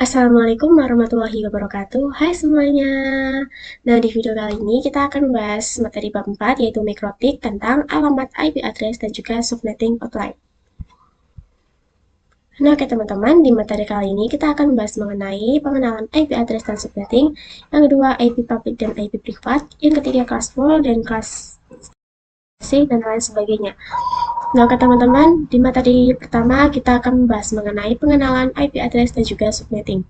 Assalamualaikum warahmatullahi wabarakatuh. Hai semuanya. Nah, di video kali ini kita akan membahas materi bab 4 yaitu mikrotik tentang alamat IP address dan juga subnetting outline. Nah, oke teman-teman, di materi kali ini kita akan membahas mengenai pengenalan IP address dan subnetting, yang kedua IP public dan IP privat, yang ketiga kelas full dan kelas C dan lain sebagainya. Nah, oke teman-teman, di materi pertama kita akan membahas mengenai pengenalan IP address dan juga subnetting.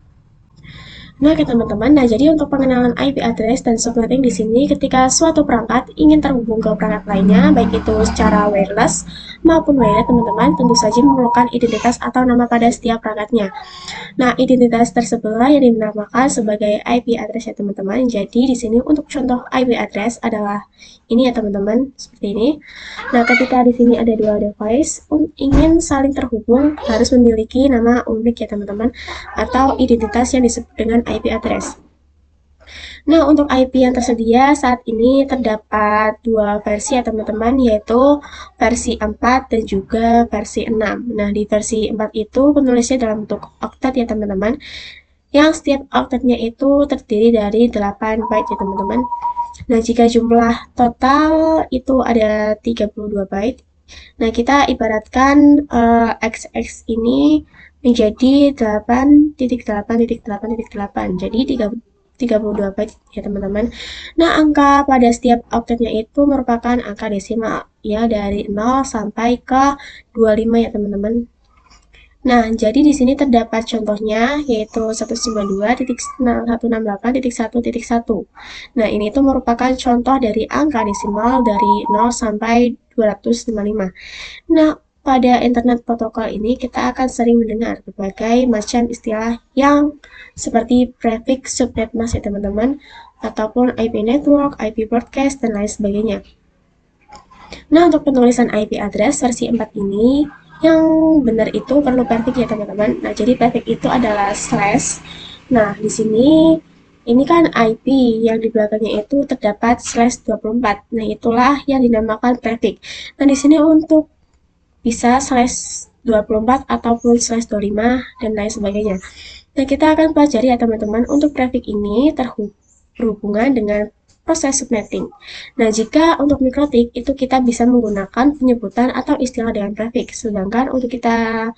Nah, oke teman-teman. Nah, jadi untuk pengenalan IP address dan subnetting di sini ketika suatu perangkat ingin terhubung ke perangkat lainnya, baik itu secara wireless maupun wired, teman-teman tentu saja memerlukan identitas atau nama pada setiap perangkatnya. Nah, identitas tersebutlah yang dinamakan sebagai IP address ya teman-teman. Jadi di sini untuk contoh IP address adalah ini ya teman-teman, seperti ini. Nah, ketika di sini ada dua device ingin saling terhubung harus memiliki nama unik ya teman-teman atau identitas yang disebut dengan IP address. Nah, untuk IP yang tersedia saat ini terdapat dua versi ya teman-teman, yaitu versi 4 dan juga versi 6. Nah, di versi 4 itu penulisnya dalam bentuk octet ya teman-teman, yang setiap octetnya itu terdiri dari 8 byte ya teman-teman. Nah, jika jumlah total itu ada 32 byte, nah kita ibaratkan XX ini menjadi 8.8.8.8. Jadi 32 byte ya teman-teman. Nah, angka pada setiap oktetnya itu merupakan angka desimal ya dari 0 sampai ke 25 ya teman-teman. Nah, jadi di sini terdapat contohnya yaitu 192.168.1.1. Nah, ini itu merupakan contoh dari angka desimal dari 0 sampai 255. Nah, pada internet protokol ini kita akan sering mendengar berbagai macam istilah yang seperti prefix subnet mas ya teman-teman, ataupun IP network, IP broadcast, dan lain sebagainya. Nah, untuk penulisan IP address versi 4 ini, yang benar itu perlu prefix ya teman-teman. Nah, jadi prefix itu adalah slash. Nah, di sini ini kan IP yang di belakangnya itu terdapat slash 24. Nah, itulah yang dinamakan prefix. Nah, di sini untuk bisa slash 24 ataupun slash 25 dan lain sebagainya. Nah, kita akan pelajari ya teman-teman, untuk prefix ini berhubungan dengan proses subnetting. Nah, jika untuk mikrotik itu kita bisa menggunakan penyebutan atau istilah dengan prefix, sedangkan untuk kita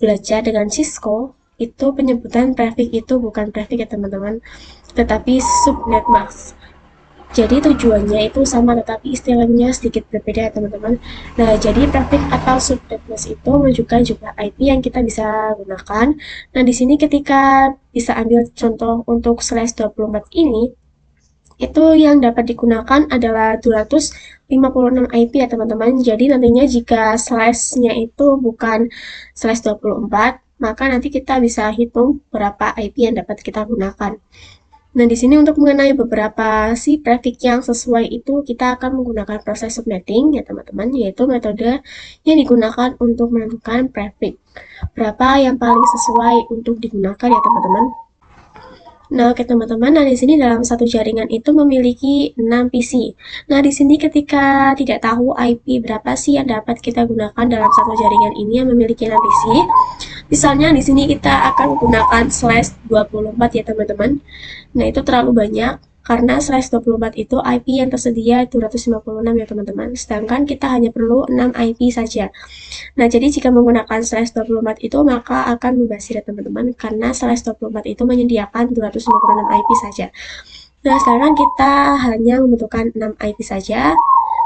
belajar dengan Cisco itu penyebutan prefix itu bukan prefix ya teman-teman, tetapi subnet mask. Jadi tujuannya itu sama tetapi istilahnya sedikit berbeda ya teman-teman. Nah, jadi prefix atau subnetmas itu menunjukkan jumlah IP yang kita bisa gunakan. Nah, di sini ketika bisa ambil contoh untuk slash 24 ini, itu yang dapat digunakan adalah 256 IP ya teman-teman. Jadi nantinya jika slash-nya itu bukan slash 24, maka nanti kita bisa hitung berapa IP yang dapat kita gunakan. Nah, di sini untuk mengenai beberapa si prefix yang sesuai itu kita akan menggunakan proses subnetting ya teman-teman, yaitu metode yang digunakan untuk menentukan prefix. Berapa yang paling sesuai untuk digunakan ya teman-teman. Nah, oke teman-teman, nah di sini dalam satu jaringan itu memiliki 6 PC. Nah, di sini ketika tidak tahu IP berapa sih yang dapat kita gunakan dalam satu jaringan ini yang memiliki 6 PC, misalnya di sini kita akan menggunakan slash 24 ya teman-teman. Nah, itu terlalu banyak karena slash 24 itu IP yang tersedia 256 ya teman-teman. Sedangkan kita hanya perlu 6 IP saja. Nah, jadi jika menggunakan slash 24 itu maka akan membazir ya teman-teman, karena slash 24 itu menyediakan 256 IP saja. Nah, sekarang kita hanya membutuhkan 6 IP saja.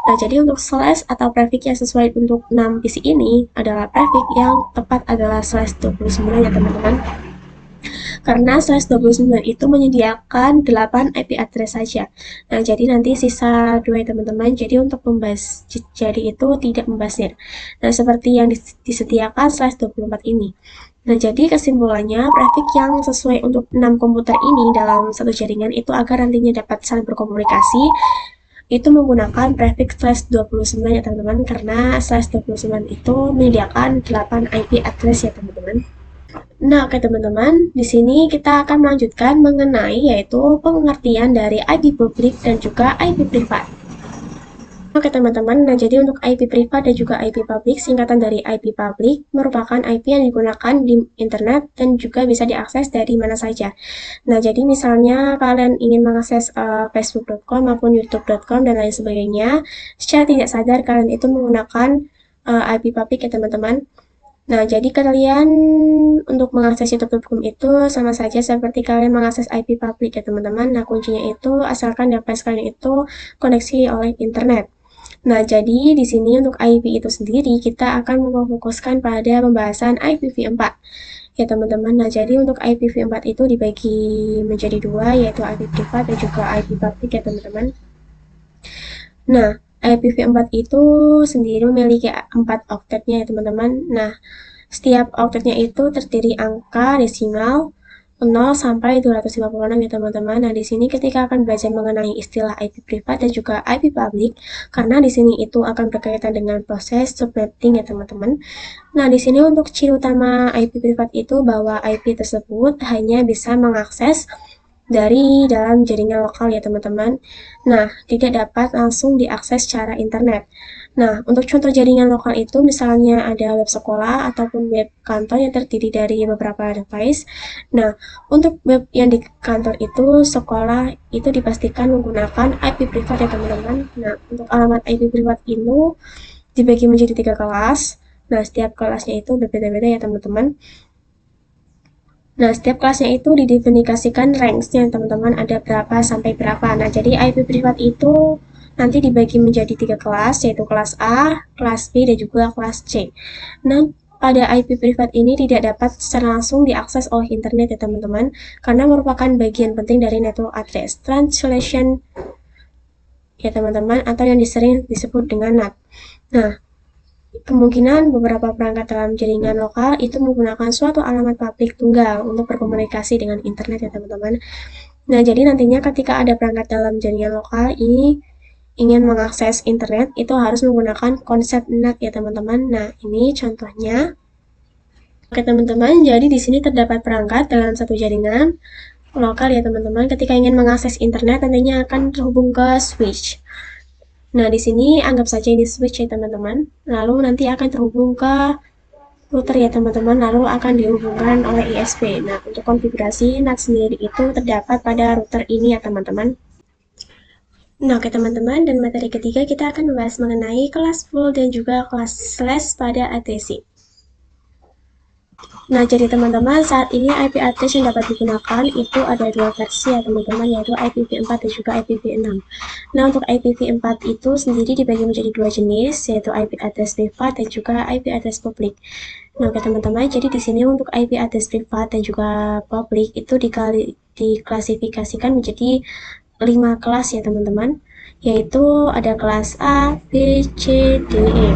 Nah, jadi untuk slash atau prefix yang sesuai untuk 6 PC ini adalah prefix yang tepat adalah slash 29 ya teman-teman. Karena slash 29 itu menyediakan 8 IP address saja. Nah, jadi nanti sisa 2 ya teman-teman. Jadi untuk membahas jadi itu tidak membazir. Nah, seperti yang disediakan slash 24 ini. Nah, jadi kesimpulannya prefix yang sesuai untuk 6 komputer ini dalam satu jaringan itu agar nantinya dapat saling berkomunikasi itu menggunakan prefix slash 29 ya teman-teman, karena slash 29 itu menyediakan 8 IP address ya teman-teman. Nah, oke teman-teman, di sini kita akan melanjutkan mengenai yaitu pengertian dari IP publik dan juga IP privat. Oke teman-teman, nah jadi untuk IP privat dan juga IP public, singkatan dari IP public merupakan IP yang digunakan di internet dan juga bisa diakses dari mana saja. Nah jadi misalnya kalian ingin mengakses facebook.com maupun youtube.com dan lain sebagainya, secara tidak sadar kalian itu menggunakan IP public ya teman-teman. Nah, jadi kalian untuk mengakses YouTube.com itu sama saja seperti kalian mengakses IP public ya teman-teman. Nah, kuncinya itu asalkan device kalian itu koneksi oleh internet. Nah, jadi di sini untuk IP itu sendiri kita akan memfokuskan pada pembahasan IPv4 ya teman-teman. Nah, jadi untuk IPv4 itu dibagi menjadi dua, yaitu IP privat dan juga IP public ya teman-teman. Nah, IPv4 itu sendiri memiliki 4 oktetnya ya teman-teman. Nah, setiap oktetnya itu terdiri angka desimal 0 sampai 256 ya teman-teman. Nah, di sini ketika akan belajar mengenai istilah IP privat dan juga IP public, karena di sini itu akan berkaitan dengan proses subnetting ya teman-teman. Nah, di sini untuk ciri utama IP privat itu bahwa IP tersebut hanya bisa mengakses dari dalam jaringan lokal ya teman-teman. Nah, tidak dapat langsung diakses secara internet. Nah, untuk contoh jaringan lokal itu misalnya ada web sekolah ataupun web kantor yang terdiri dari beberapa device. Nah, untuk web yang di kantor itu sekolah itu dipastikan menggunakan IP privat ya teman-teman. Nah, untuk alamat IP privat itu dibagi menjadi 3 kelas. Nah, setiap kelasnya itu berbeda-beda ya teman-teman. Nah, setiap kelasnya itu didefinisikan range-nya, teman-teman, ada berapa sampai berapa. Nah, jadi IP privat itu nanti dibagi menjadi 3 kelas, yaitu kelas A, kelas B, dan juga kelas C. Nah, pada IP privat ini tidak dapat secara langsung diakses oleh internet ya teman-teman, karena merupakan bagian penting dari network address translation ya teman-teman, atau yang sering disebut dengan NAT. Nah, kemungkinan beberapa perangkat dalam jaringan lokal itu menggunakan suatu alamat publik tunggal untuk berkomunikasi dengan internet ya teman-teman. Nah, jadi nantinya ketika ada perangkat dalam jaringan lokal ini ingin mengakses internet itu harus menggunakan konsep NAT ya teman-teman. Nah, ini contohnya. Oke teman-teman, jadi di sini terdapat perangkat dalam satu jaringan lokal ya teman-teman. Ketika ingin mengakses internet nantinya akan terhubung ke switch. Nah, di sini anggap saja ini switch ya teman-teman. Lalu nanti akan terhubung ke router ya teman-teman, lalu akan dihubungkan oleh ISP. Nah, untuk konfigurasi NAT sendiri itu terdapat pada router ini ya teman-teman. Nah, oke teman-teman, dan materi ketiga kita akan membahas mengenai kelas full dan juga kelas slash pada ATC. Nah, jadi teman-teman, saat ini IP address yang dapat digunakan itu ada dua versi ya teman-teman, yaitu IPv4 dan juga IPv6. Nah, untuk IPv4 itu sendiri dibagi menjadi dua jenis, yaitu IP address privat dan juga IP address publik. Nah, oke teman-teman, jadi di sini untuk IP address privat dan juga publik itu diklasifikasikan menjadi 5 kelas ya teman-teman, yaitu ada kelas A, B, C, D, E.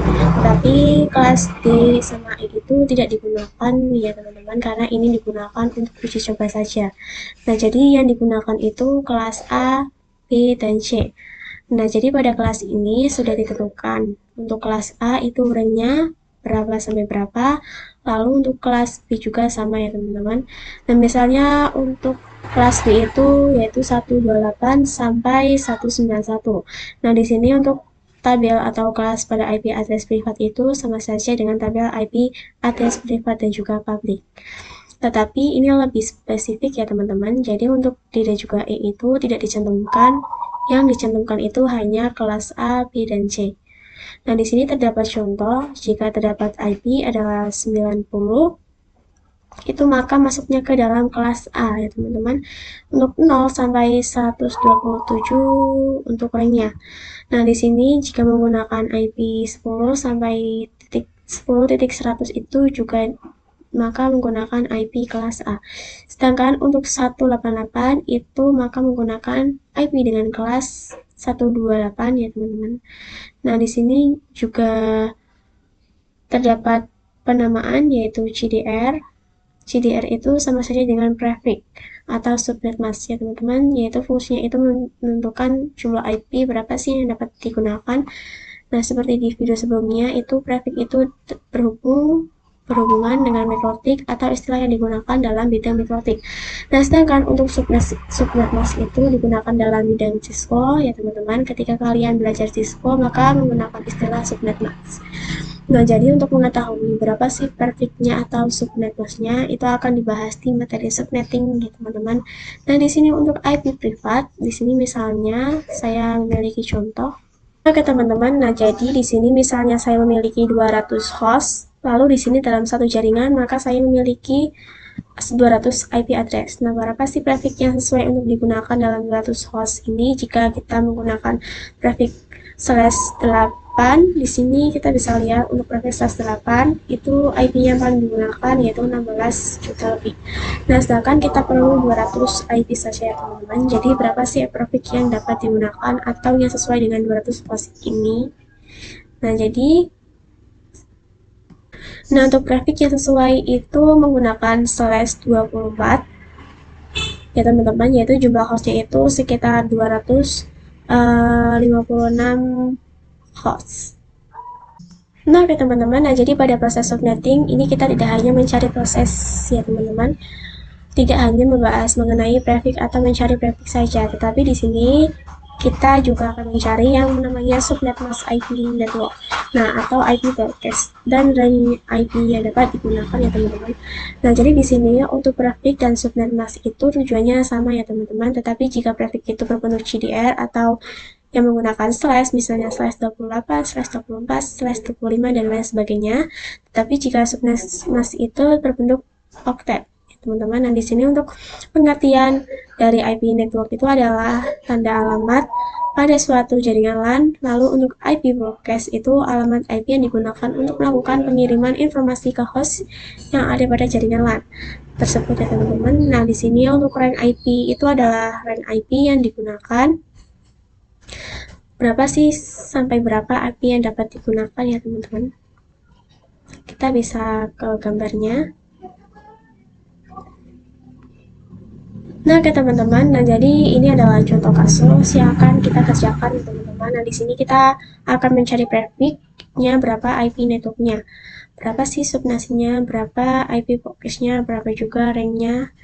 Tapi kelas D sama E itu tidak digunakan ya teman-teman, karena ini digunakan untuk uji coba saja. Nah, jadi yang digunakan itu kelas A, B, dan C. Nah, jadi pada kelas ini sudah ditentukan untuk kelas A itu range-nya berapa sampai berapa, lalu untuk kelas B juga sama ya teman-teman. Nah, misalnya untuk kelas B itu yaitu 128 sampai 191. Nah, di sini untuk tabel atau kelas pada IP address privat itu sama saja dengan tabel IP address privat dan juga public. Tetapi ini lebih spesifik ya teman-teman. Jadi untuk D dan juga E itu tidak dicantumkan. Yang dicantumkan itu hanya kelas A, B, dan C. Nah, di sini terdapat contoh jika terdapat IP adalah 90 itu maka masuknya ke dalam kelas A ya teman-teman. Untuk 0 sampai 127 untuk range-nya. Nah, di sini jika menggunakan IP 10 sampai 10.100 itu juga maka menggunakan IP kelas A. Sedangkan untuk 188 itu maka menggunakan IP dengan kelas 128 ya teman-teman. Nah, di sini juga terdapat penamaan yaitu CDR. CDR itu sama saja dengan prefix atau subnet mask ya teman-teman, yaitu fungsinya itu menentukan jumlah IP berapa sih yang dapat digunakan. Nah, seperti di video sebelumnya itu prefix itu berhubung berhubungan dengan mikrotik atau istilah yang digunakan dalam bidang mikrotik. Nah, sedangkan untuk subnetmas itu digunakan dalam bidang Cisco, ya teman-teman. Ketika kalian belajar Cisco, maka menggunakan istilah subnetmas. Nah, jadi untuk mengetahui berapa sih perfectnya atau subnetmasnya, itu akan dibahas di materi subnetting, ya teman-teman. Nah, di sini untuk IP privat, di sini misalnya saya memiliki contoh. Oke teman-teman, nah jadi di sini misalnya saya memiliki 200 host, lalu di sini dalam satu jaringan maka saya memiliki 200 IP address. Nah, berapa sih prefix yang sesuai untuk digunakan dalam 200 host ini? Jika kita menggunakan prefix slash 8, di sini kita bisa lihat untuk prefix slash 8 itu IP yang paling digunakan yaitu 16 juta lebih. Nah, sedangkan kita perlu 200 IP saja ya teman-teman. Jadi berapa sih prefix yang dapat digunakan atau yang sesuai dengan 200 host ini? Nah, jadi untuk prefix yang sesuai itu menggunakan slash 24 ya teman-teman, yaitu jumlah hostnya itu sekitar 256 host. Nah, oke teman-teman, nah jadi pada proses subnetting ini kita tidak hanya mencari proses ya teman-teman, tidak hanya membahas mengenai prefix atau mencari prefix saja, tetapi di sini kita juga akan mencari yang namanya subnet mask IP network, nah atau IP broadcast dan range IP yang dapat digunakan ya teman-teman. Nah, jadi di sini untuk prefix dan subnet mask itu tujuannya sama ya teman-teman, tetapi jika prefix itu berbentuk CDR atau yang menggunakan slash, misalnya slash 28, slash 24, slash 25, dan lain sebagainya. Tetapi jika subnet mask itu berbentuk octet, teman-teman. Nah, di sini untuk pengertian dari IP network itu adalah tanda alamat pada suatu jaringan LAN. Lalu untuk IP broadcast itu alamat IP yang digunakan untuk melakukan pengiriman informasi ke host yang ada pada jaringan LAN tersebut ya teman-teman. Nah, di sini untuk range IP itu adalah range IP yang digunakan berapa sih sampai berapa IP yang dapat digunakan ya teman-teman. Kita bisa ke gambarnya. Nah, oke teman-teman, nah jadi ini adalah contoh kasus yang akan kita kerjakan ya teman-teman. Nah, di sini kita akan mencari prefix-nya berapa IP network-nya, berapa sih subnasinya, berapa IP focus-nya, berapa juga rank-nya.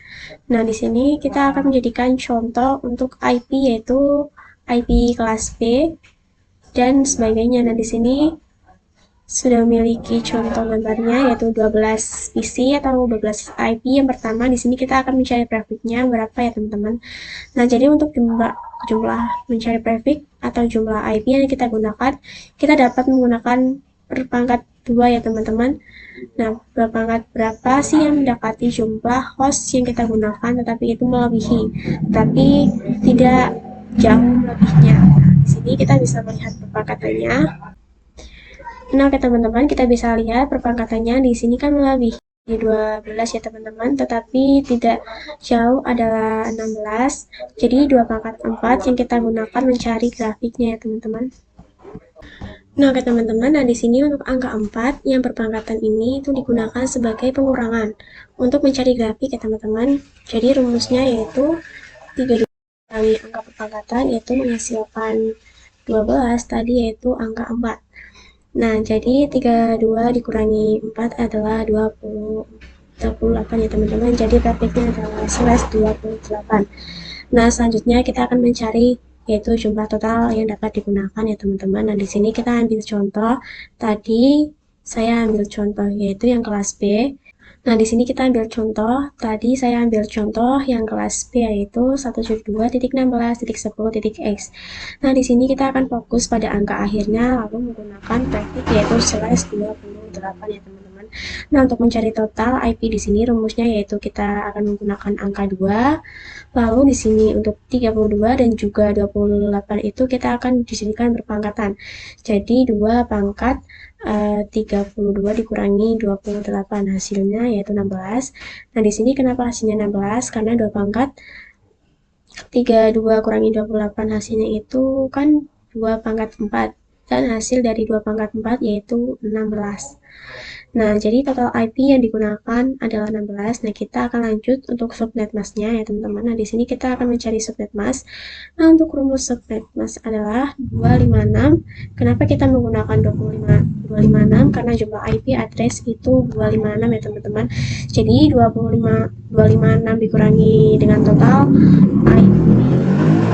Nah, di sini kita akan menjadikan contoh untuk IP yaitu IP kelas B dan sebagainya. Nah, di sini sudah memiliki contoh gambarnya yaitu 12 PC atau 12 IP. Yang pertama di sini kita akan mencari prefix-nya berapa ya teman-teman. Nah, jadi untuk jumlah mencari prefix atau jumlah IP yang kita gunakan, kita dapat menggunakan perpangkat 2 ya teman-teman. Nah, perpangkat berapa sih yang mendekati jumlah host yang kita gunakan, tetapi itu melebihi, tapi tidak jauh lebihnya. Di sini kita bisa melihat perpangkatannya. Nah, oke teman-teman, kita bisa lihat perpangkatannya di sini kan lebih di 12 ya teman-teman, tetapi tidak jauh adalah 16. Jadi 2 pangkat 4 yang kita gunakan mencari grafiknya ya teman-teman. Nah, oke teman-teman, nah di sini untuk angka 4 yang berpangkatan ini itu digunakan sebagai pengurangan untuk mencari grafik ya teman-teman. Jadi rumusnya yaitu 32 kali angka perpangkatan yaitu menghasilkan 12 tadi yaitu angka 4. Nah, jadi 32 dikurangi 4 adalah 28 ya teman-teman. Jadi praktiknya adalah slash 28. Nah, selanjutnya kita akan mencari yaitu jumlah total yang dapat digunakan ya teman-teman. Nah, di sini kita ambil contoh. Tadi saya ambil contoh yaitu yang kelas B. Nah, di sini kita ambil contoh. Tadi saya ambil contoh yang kelas B yaitu 172.16.10.x. Nah, di sini kita akan fokus pada angka akhirnya lalu menggunakan prefix yaitu slash 28 ya teman-teman. Nah, untuk mencari total IP di sini rumusnya yaitu kita akan menggunakan angka 2. Lalu di sini untuk 32 dan juga 28 itu kita akan disediakan berpangkatan. Jadi 2 pangkat 32 dikurangi 28 hasilnya yaitu 16. Nah, di sini kenapa hasilnya 16? Karena 2 pangkat 32 kurangi 28 hasilnya itu kan 2 pangkat 4. dan hasil dari 2 pangkat 4 yaitu 16. Nah, jadi total IP yang digunakan adalah 16. Nah, kita akan lanjut untuk subnet masknya ya teman-teman. Nah, di sini kita akan mencari subnet mask. Nah, untuk rumus subnet mask adalah 256. Kenapa kita menggunakan 256? Karena jumlah IP address itu 256 ya teman-teman. Jadi 256 dikurangi dengan total IP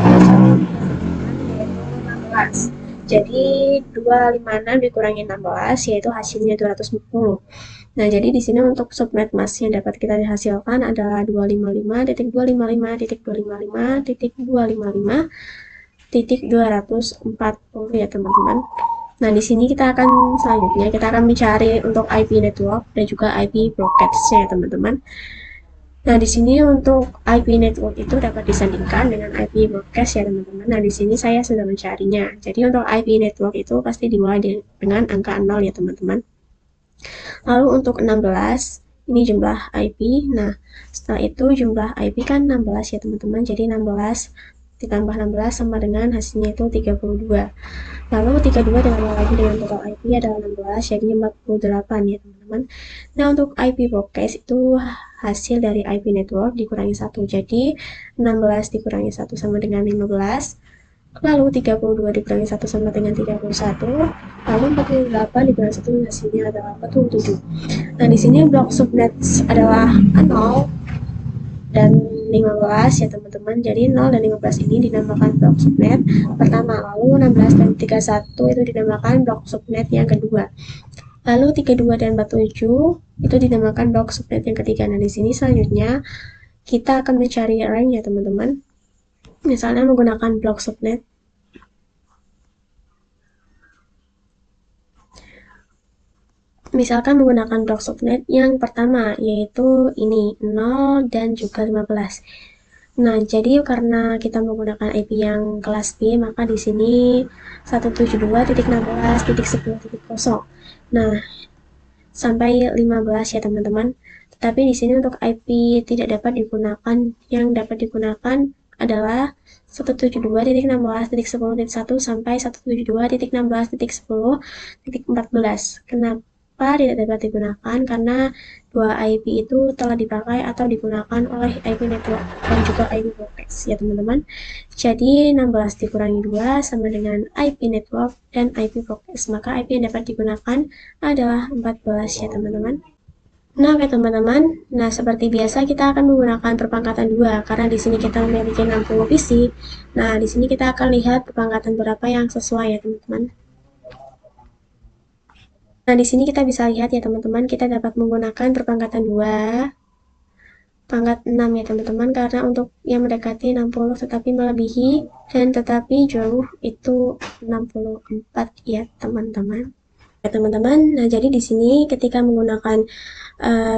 yaitu 16. Jadi 256 dikurangi 16 yaitu hasilnya 240. Nah, jadi di sini untuk subnet mask yang dapat kita dihasilkan adalah 255.255.255.240 ya teman-teman. Nah, di sini kita akan selanjutnya kita akan mencari untuk IP network dan juga IP broadcast-nya ya teman-teman. Nah, di sini untuk IP network itu dapat disandingkan dengan IP broadcast ya teman-teman. Nah, di sini saya sudah mencarinya. Jadi untuk IP network itu pasti dimulai dengan angka 0 ya teman-teman. Lalu untuk 16, ini jumlah IP. Nah, setelah itu jumlah IP kan 16 ya teman-teman. Jadi 16 ditambah 16 sama dengan hasilnya itu 32. Lalu 32 ditambah lagi dengan total IP adalah 16, jadi 48 ya teman-teman. Nah, untuk IP broadcast itu hasil dari IP network dikurangi 1. Jadi 16 dikurangi 1 sama dengan 15. Lalu 32 dikurangi 1 sama dengan 31. Lalu 48 dikurangi 1 hasilnya adalah 47. Nah, di sini blok subnet adalah 0 dan 15 ya teman-teman. Jadi 0 dan 15 ini dinamakan blok subnet pertama. Lalu 16 dan 31 itu dinamakan blok subnet yang kedua. Lalu 32 dan 47 itu dinamakan blok subnet yang ketiga. Nah, di sini selanjutnya kita akan mencari rank ya teman-teman. Misalnya menggunakan blok subnet. Misalkan menggunakan blok subnet yang pertama, yaitu ini 0 dan juga 15. Nah, jadi karena kita menggunakan IP yang kelas B, maka di sini 172.16.10.0. Nah, sampai 15 ya teman-teman. Tetapi di sini untuk IP tidak dapat digunakan, yang dapat digunakan adalah 172.16.10.1 sampai 172.16.10.14. Kenapa tidak dapat digunakan? Karena dua IP itu telah dipakai atau digunakan oleh IP network dan juga IP broadcast ya teman-teman. Jadi 16 dikurangi 2 sama dengan IP network dan IP broadcast. Maka IP yang dapat digunakan adalah 14 ya teman-teman. Nah, oke teman-teman. Nah, seperti biasa kita akan menggunakan perpangkatan 2 karena di sini kita memiliki 60 PC. Nah, di sini kita akan lihat perpangkatan berapa yang sesuai ya teman-teman. Nah, di sini kita bisa lihat ya teman-teman, kita dapat menggunakan perpangkatan 2 pangkat 6 ya teman-teman, karena untuk yang mendekati 60 tetapi melebihi dan tetapi jauh itu 64 ya teman-teman. Ya teman-teman, nah jadi di sini ketika menggunakan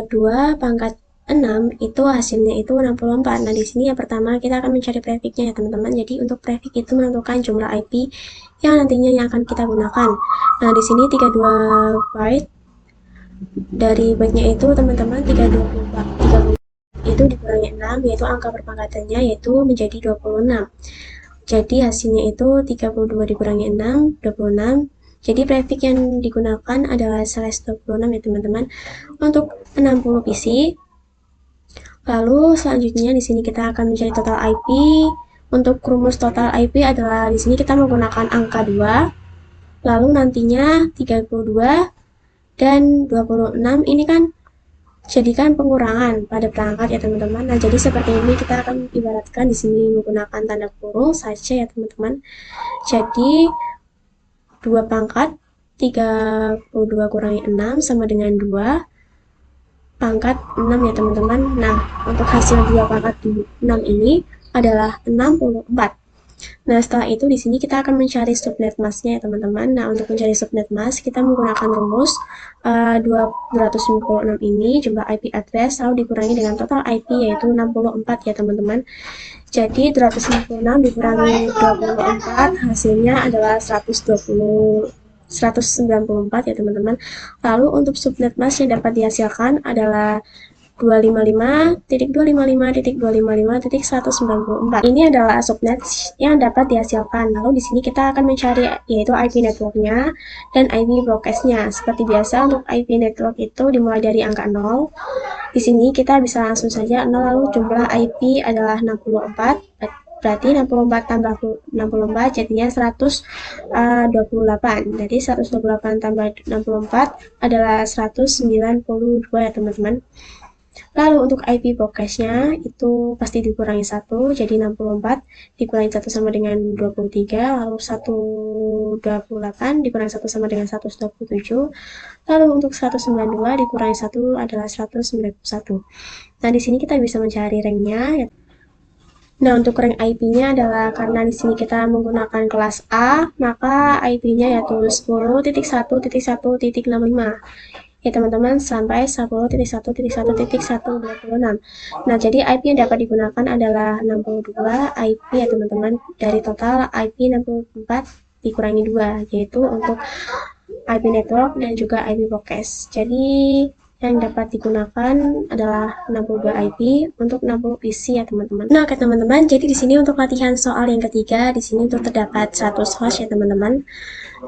2 pangkat 6 itu hasilnya itu 64. Nah, di sini yang pertama kita akan mencari prefiknya ya teman-teman. Jadi untuk prefik itu menentukan jumlah IP yang nantinya yang akan kita gunakan. Nah, di sini 32 byte dari byte-nya itu teman-teman 324 itu dikurangi 6 yaitu angka perpangkatannya yaitu menjadi 26. Jadi hasilnya itu 32 dikurangi 6, 26. Jadi prefix yang digunakan adalah slash 26 ya teman-teman untuk 60 PC. Lalu selanjutnya di sini kita akan mencari total IP. Untuk rumus total IP adalah di sini kita menggunakan angka 2. Lalu nantinya 32 dan 26 ini kan jadikan pengurangan pada perangkat ya teman-teman. Nah, jadi seperti ini kita akan ibaratkan di sini menggunakan tanda kurung saja ya teman-teman. Jadi 2 pangkat 32 kurangi 6 sama dengan 2 pangkat 6 ya teman-teman. Nah, untuk hasil 2 pangkat 6 ini adalah 64. Nah, setelah itu di sini kita akan mencari subnet masknya ya teman-teman. Nah, untuk mencari subnet mask kita menggunakan rumus 256 ini jumlah IP address lalu dikurangi dengan total IP yaitu 64 ya teman-teman. Jadi 256 dikurangi 24 hasilnya adalah 194 ya teman-teman. Lalu untuk subnet mask yang dapat dihasilkan adalah 255.255.255.194. Ini adalah subnet yang dapat dihasilkan. Lalu di sini kita akan mencari yaitu IP networknya dan IP broadcastnya. Seperti biasa untuk IP network itu dimulai dari angka 0. Di sini kita bisa langsung saja 0, lalu jumlah IP adalah 64. Berarti 64 tambah 64 jadinya 128. Jadi 128 tambah 64 adalah 192 ya teman-teman. Lalu untuk IP broadcastnya itu pasti dikurangi 1, jadi 64 dikurangi 1 sama dengan 23, lalu 128 dikurangi 1 sama dengan 127, lalu untuk 192 dikurangi 1 adalah 191. Nah, di sini kita bisa mencari ranknya. Nah, untuk rank IP-nya adalah karena di sini kita menggunakan kelas A, maka IP-nya yaitu 10.1.1.65. Ya teman-teman, sampai 10.1.1.126. Nah, jadi IP yang dapat digunakan adalah 62 IP ya teman-teman, dari total IP 64 dikurangi 2, yaitu untuk IP network dan juga IP broadcast. Jadi yang dapat digunakan adalah 62 IP untuk 60 PC ya teman-teman. Nah, oke teman-teman, jadi di sini untuk latihan soal yang ketiga, di sini untuk terdapat 100 host ya teman-teman.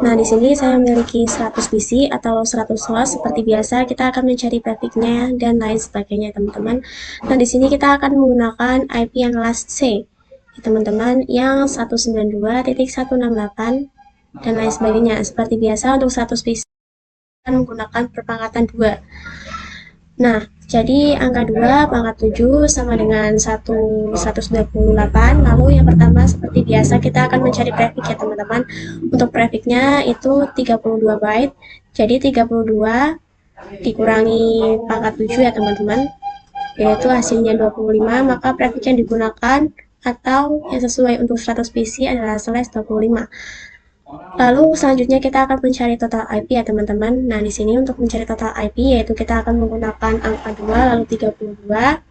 Nah, di sini saya memiliki 100 PC atau 100 host. Seperti biasa, kita akan mencari prefixnya dan lain sebagainya, teman-teman. Nah, di sini kita akan menggunakan IP yang kelas C, teman-teman, yang 192.168 dan lain sebagainya. Seperti biasa, untuk 100 PC akan menggunakan perpangkatan 2. Nah, jadi angka 2 pangkat 7 sama dengan 128. Lalu yang pertama seperti biasa kita akan mencari prefix ya teman-teman. Untuk prefixnya itu 32 byte. Jadi 32 dikurangi pangkat 7 ya teman-teman. Yaitu hasilnya 25, maka prefix yang digunakan atau yang sesuai untuk 100 PC adalah /25. Lalu selanjutnya kita akan mencari total IP ya teman-teman. Nah, di sini untuk mencari total IP yaitu kita akan menggunakan angka 2 lalu 32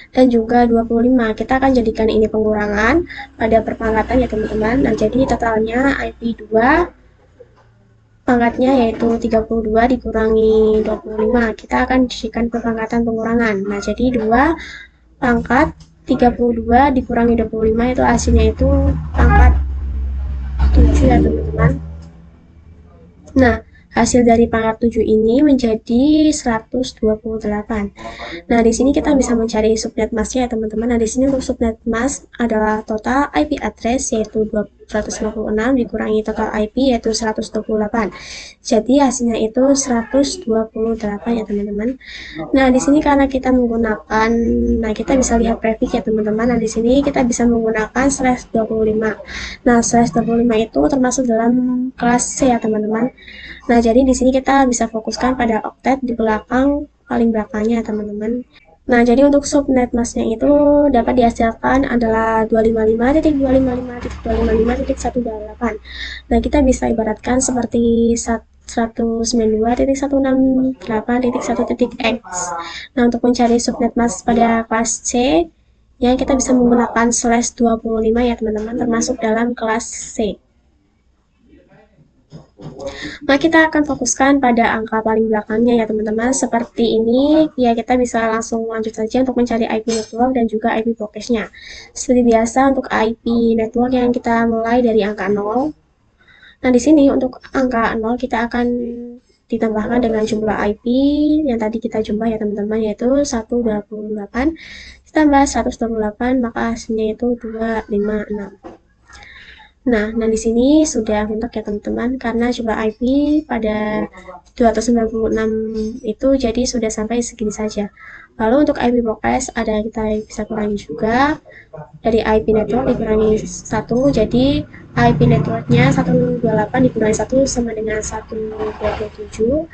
dan juga 25. Kita akan jadikan ini pengurangan pada perpangkatan ya teman-teman. Nah, jadi totalnya IP 2 pangkatnya yaitu 32 dikurangi 25. Kita akan jadikan perpangkatan pengurangan. Nah, jadi 2 pangkat 32 dikurangi 25 itu hasilnya itu pangkat 7 ya teman-teman. Nah, hasil dari pangkat 7 ini menjadi 128. Nah, di sini kita bisa mencari subnet masknya ya teman-teman. Nah, di sini untuk subnet mask adalah total IP address yaitu 256 dikurangi total IP yaitu 128. Jadi hasilnya itu 128 ya teman-teman. Nah, di sini karena kita menggunakan, nah kita bisa lihat prefix ya teman-teman. Nah, di sini kita bisa menggunakan /25. Nah, /25 itu termasuk dalam kelas C ya teman-teman. Nah, jadi di sini kita bisa fokuskan pada oktet di belakang paling belakangnya teman-teman. Nah, jadi untuk subnet masknya itu dapat dihasilkan adalah 255.255.255.128. Nah, kita bisa ibaratkan seperti 192.168.1.x. Nah, untuk mencari subnet mask pada kelas C, yang kita bisa menggunakan /25 ya teman-teman, termasuk dalam kelas C. Nah, kita akan fokuskan pada angka paling belakangnya ya teman-teman. Seperti ini, ya kita bisa langsung lanjut saja untuk mencari IP network dan juga IP broadcast-nya. Seperti biasa untuk IP network yang kita mulai dari angka 0. Nah, di sini untuk angka 0 kita akan ditambahkan dengan jumlah IP yang tadi kita jumlah ya teman-teman, yaitu 128 ditambah 128, maka hasilnya itu 256. Nah, di sini sudah mentok ya teman-teman, karena jumlah IP pada 296 itu jadi sudah sampai segini saja. Lalu untuk IP broadcast ada kita bisa kurangi juga dari IP network dikurangi 1, jadi IP networknya 128 dikurangi 1 sama dengan 127.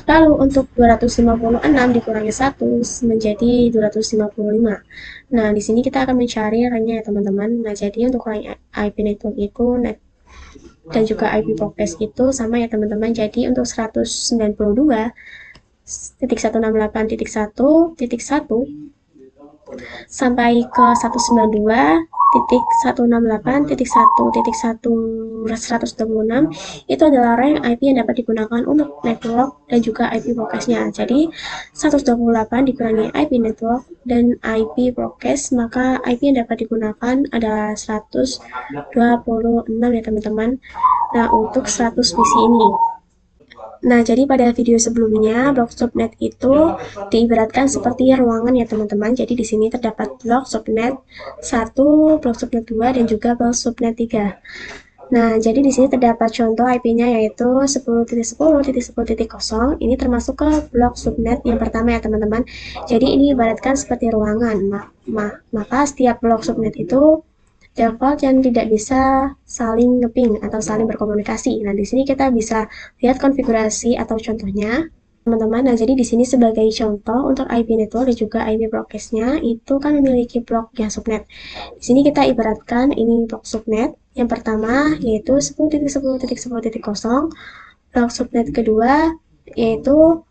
Lalu untuk 256 dikurangi 1 menjadi 255. Nah, di sini kita akan mencari ranknya ya teman-teman. Nah, jadi untuk rank IP network itu dan juga IP broadcast itu sama ya teman-teman. Jadi untuk 192.168.1.1 sampai ke 192.168.1.1 126 itu adalah rank IP yang dapat digunakan untuk network dan juga IP broadcast-nya. Jadi 128 dikurangi IP network dan IP broadcast, maka IP yang dapat digunakan adalah 126 ya teman-teman. Nah, untuk 100 PC ini. Nah, jadi pada video sebelumnya, blok subnet itu diibaratkan seperti ruangan ya teman-teman. Jadi di sini terdapat blok subnet 1, blok subnet 2, dan juga blok subnet 3. Nah, jadi di sini terdapat contoh IP-nya yaitu 10.10.10.0. Ini termasuk ke blok subnet yang pertama ya teman-teman. Jadi ini ibaratkan seperti ruangan. Maka setiap blok subnet itu default yang tidak bisa saling ngeping atau saling berkomunikasi. Nah, di sini kita bisa lihat konfigurasi atau contohnya, teman-teman. Nah, jadi di sini sebagai contoh untuk IP network dan juga IP broadcast-nya itu kan memiliki blok yang subnet. Di sini kita ibaratkan ini blok subnet yang pertama yaitu 10.10.10.0, blok subnet kedua yaitu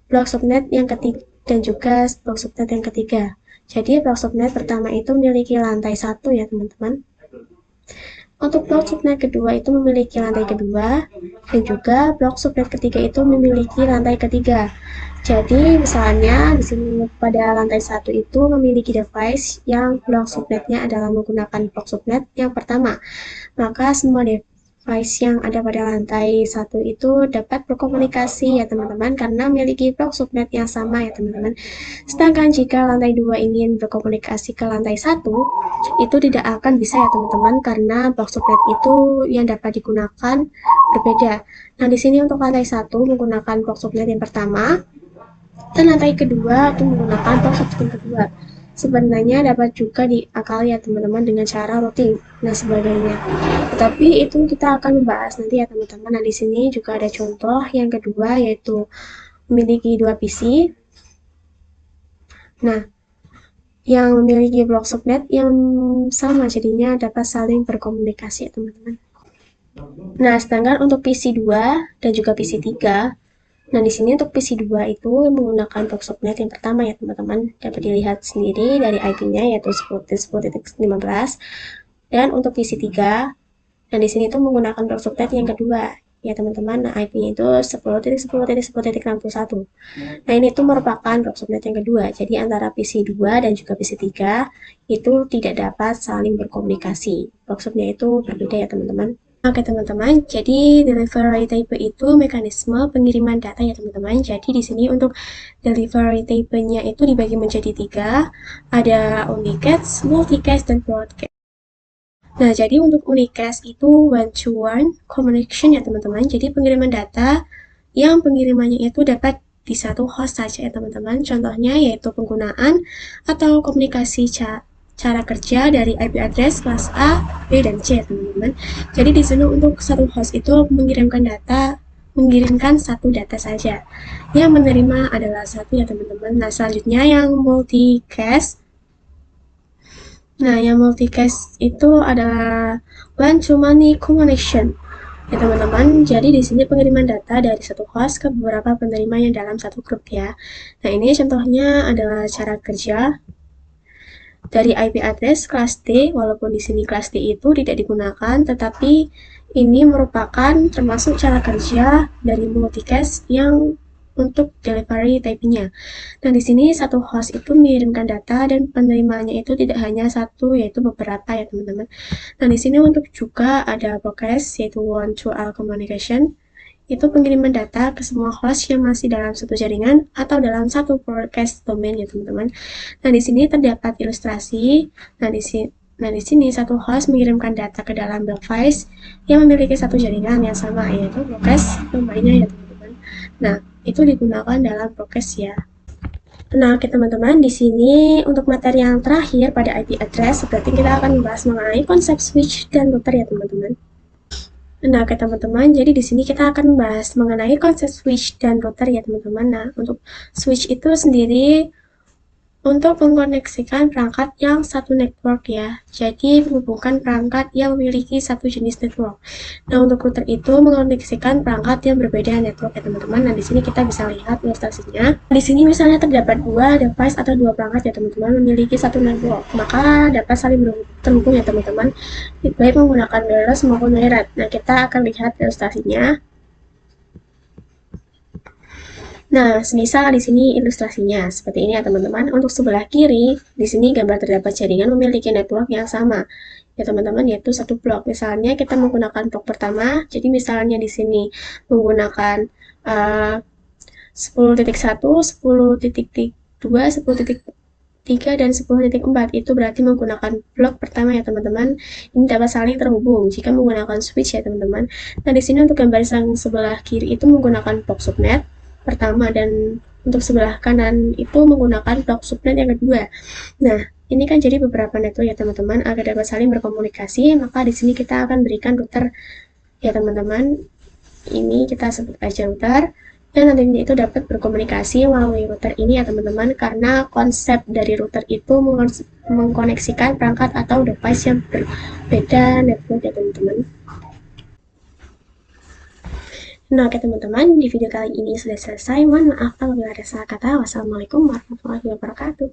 blok subnet yang ketiga dan juga blok subnet yang ketiga. Jadi blok subnet pertama itu memiliki lantai 1 ya teman-teman. Untuk blok subnet kedua itu memiliki lantai kedua dan juga blok subnet ketiga itu memiliki lantai ketiga. Jadi misalnya di sini pada lantai 1 itu memiliki device yang blok subnetnya adalah menggunakan blok subnet yang pertama. Maka semua device yang ada pada lantai 1 itu dapat berkomunikasi ya teman-teman karena memiliki blok subnet yang sama ya teman-teman. Sedangkan jika lantai 2 ingin berkomunikasi ke lantai 1, itu tidak akan bisa ya teman-teman karena blok subnet itu yang dapat digunakan berbeda. Nah, di sini untuk lantai 1 menggunakan blok subnet yang pertama dan lantai kedua itu menggunakan blok subnet yang kedua. Sebenarnya dapat juga diakali ya teman-teman dengan cara routing dan sebagainya. Tetapi itu kita akan membahas nanti ya teman-teman. Nah, di sini juga ada contoh yang kedua yaitu memiliki 2 PC. Nah, yang memiliki blok subnet yang sama jadinya dapat saling berkomunikasi ya teman-teman. Nah, sedangkan untuk PC 2 dan juga PC 3, nah di sini untuk PC 2 itu menggunakan blok subnet yang pertama ya teman-teman. Dapat dilihat sendiri dari IP-nya yaitu 10.10.15. Dan untuk PC 3, nah di sini itu menggunakan blok subnet yang kedua ya teman-teman. Nah, IP-nya itu 10.10.10.61. Nah, ini itu merupakan blok subnet yang kedua. Jadi antara PC 2 dan juga PC 3 itu tidak dapat saling berkomunikasi. Blok subnet itu berbeda ya teman-teman. Oke teman-teman, jadi delivery type itu mekanisme pengiriman data ya teman-teman. Jadi di sini untuk delivery type-nya itu dibagi menjadi 3, ada unicast, multicast, dan broadcast. Nah, jadi untuk unicast itu one-to-one communication ya teman-teman. Jadi pengiriman data yang pengirimannya itu dapat di satu host saja ya teman-teman. Contohnya yaitu penggunaan atau komunikasi cara kerja dari IP address kelas A, B, dan C teman-teman. Jadi di sini untuk satu host itu mengirimkan satu data saja. Yang menerima adalah satu ya teman-teman. Nah, selanjutnya yang multicast. Nah, yang multicast itu adalah one to many communication. Ya teman-teman, jadi di sini pengiriman data dari satu host ke beberapa penerima yang dalam satu grup ya. Nah, ini contohnya adalah cara kerja dari IP address kelas D, walaupun di sini kelas D itu tidak digunakan, tetapi ini merupakan termasuk cara kerja dari multicast yang untuk delivery type-nya. Nah, di sini satu host itu mengirimkan data dan penerimanya itu tidak hanya satu, yaitu beberapa ya teman-teman. Nah, di sini untuk juga ada broadcast yaitu one to all communication. Itu pengiriman data ke semua host yang masih dalam satu jaringan atau dalam satu broadcast domain ya teman-teman. Nah, di sini terdapat ilustrasi. Nah, di sini satu host mengirimkan data ke dalam device yang memiliki satu jaringan yang sama yaitu broadcast domainnya ya teman-teman. Nah, itu digunakan dalam broadcast ya. Nah, oke teman-teman, di sini untuk materi yang terakhir pada IP address, berarti kita akan membahas mengenai konsep switch dan router ya teman-teman. Nah, oke teman-teman, jadi di sini kita akan membahas mengenai konsep switch dan router ya teman-teman. Nah, untuk switch itu sendiri untuk mengkoneksikan perangkat yang satu network ya. Jadi menghubungkan perangkat yang memiliki satu jenis network. Nah, untuk router itu mengkoneksikan perangkat yang berbeda network ya teman-teman. Nah, di sini kita bisa lihat ilustrasinya. Di sini misalnya terdapat dua device atau dua perangkat ya teman-teman memiliki satu network. Maka dapat saling terhubung ya teman-teman. Baik menggunakan wireless maupun wired. Nah, kita akan lihat ilustrasinya. Nah, semisal di sini ilustrasinya seperti ini ya teman-teman. Untuk sebelah kiri, di sini gambar terdapat jaringan memiliki network yang sama ya teman-teman, yaitu satu blok. Misalnya kita menggunakan blok pertama, jadi misalnya di sini menggunakan 10.1, 10.2, 10.3 dan 10.4 itu berarti menggunakan blok pertama ya teman-teman. Ini dapat saling terhubung jika menggunakan switch ya teman-teman. Nah, di sini untuk gambar yang sebelah kiri itu menggunakan blok subnet pertama dan untuk sebelah kanan itu menggunakan blok subnet yang kedua. Nah, ini kan jadi beberapa network ya teman-teman. Agar dapat saling berkomunikasi, maka di sini kita akan berikan router ya teman-teman. Ini kita sebut aja router. Dan nantinya itu dapat berkomunikasi melalui router ini ya teman-teman, karena konsep dari router itu mengkoneksikan perangkat atau device yang berbeda network ya teman-teman. Nah, oke teman-teman, di video kali ini sudah selesai. Mohon maaf apabila ada salah kata. Wassalamualaikum warahmatullahi wabarakatuh.